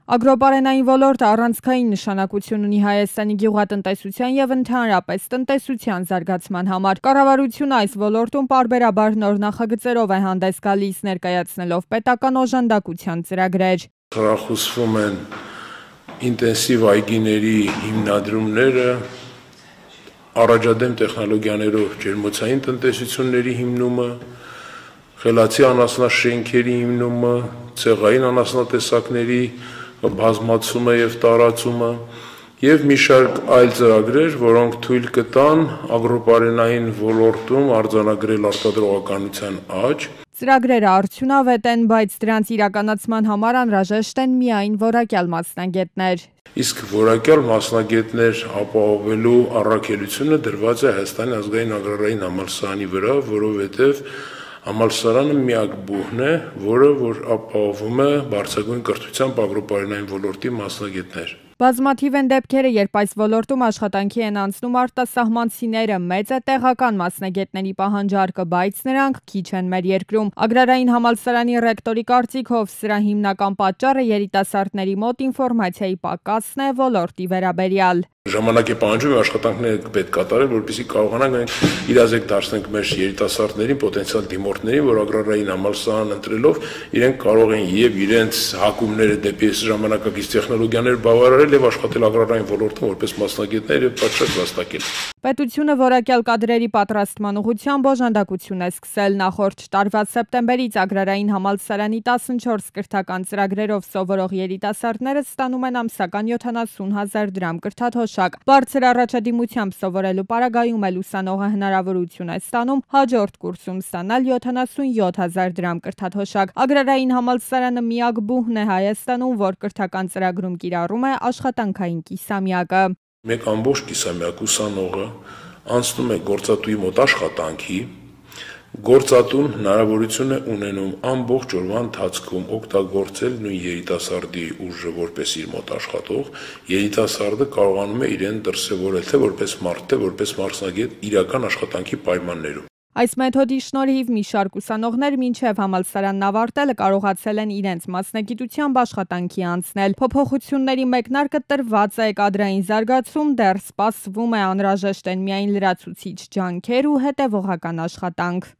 Ագրոպարենային ոլորտը առանցքային նշանակություն ունի Հայաստանի գյուղատնտեսության եւ ընդհանրապես տնտեսության զարգացման համար։ Կառավարությունը այս ոլորտում պարբերաբար նոր նախագծերով է հանդես գալիս, ներկայացնելով պետական օժանդակության ծրագրեր։ Խրախուսվում են ինտենսիվ այգիների հիմնադրումները, առաջադեմ տեխնոլոգիաներով ջերմոցային տնտեսությունների հիմնումը, խելացի անասնաշենքերի հիմնումը, ցեղային անասնատեսակների բազմացումը եւ տարածումը եւ մի շարք այլ ծրագրեր, որոնք թույլ կտան ագրոպարենային ոլորտում արձանագրել արտադրողականության աճ։ Ծրագրերը արդյունավետ են, բայց դրանց իրականացման համար անհրաժեշտ են միայն որակյալ մասնագետներ։ Իսկ որակյալ մասնագետներ ապահովելու առաքելությունը դրված է Հայաստանի ազգային ագրարային համալսարանի վրա, որովհետև համալսարանը միակ բուհն է, որը ապահովում է բարձրագույն կրթությամբ ագրոպարենային ոլորտի մասնագետներ։ Բազմաթիվ են դեպքերը, երբ այս ոլորտում աշխատանքի են անցնում արտասահմանցիները, մեծ է տեղական մասնագետների պահանջարկը, բայց նրանք քիչ են մեր երկրում։ Ագրարային համալսարանի ռեկտորի կարծիքով սրա հիմնական պատճառը երիտասարդների մոտ ինֆորմացիայի պակասն է ոլորտի վերաբերյալ։ Ժամանակ է պահանջում աշխատանքներ պետք կատարել, որպեսզի կարողանանք իրազեկ դարձնենք մեր երիտասարդներին, պոտենցիալ դիմորդներին, որ ագրարային համալսարան ընտրելով իրենք կարող են եւ իրենց հակումները դեպի ժամանակակից տեխնոլոգիաներ բավարարել եւ աշխատել ագրարային ոլորտում որպես մասնագետներ եւ պատշաճ վաստակել։ Պետությունը որակյալ կադրերի պատրաստման ուղղությամբ օժանդակություն է սկսել։ Նախորդ տարվա սեպտեմբերից ագրարային համալսարանի 14 կրթական ծրագրերով սովորող երիտասարդները ստանում են ամսական 70,000 դրամ կրթաթոշակ։ Բարձր առաջադիմությամբ սովորելու պարագայում էլ ուսանողը հնարավորություն է ստանում հաջորդ կուրսում ստանալ 77,000 դրամ կրթաթոշակ։ Ագրարային համալսարանը միակ բուհն է Հայաստանում, որ կրթական ծրագրում կիրառում է աշխատանքային կիսամյակը։ Մեկ ամբողջ կիսամյակ ուսանողը անցնում է գործատուի մոտ աշխատանքի, գործատուն հնարավորություն է ունենում ամբողջ օրվա ընթացքում օգտագործել նույն երիտասարդի ուժը որպես իր մոտ աշխատող, երիտասարդը կարողանում է իրեն դրսևորել թե որպես մարդ, թե որպես մասնագետ իրական աշխատանքի պայմաններում։ Այս մեթոդի շնորհիվ մի շարք ուսանողներ մինչև համալսարանն ավարտելը կարողացել են իրենց մասնագիտությամբ աշխատանքի անցնել։ Փոփոխությունների մեկնարկը տրված է, կադրային զարգացում դեռ սպասվում է, անհրաժեշտ են միայն լրացուցիչ ջանքեր ու հետևողական աշխատանք։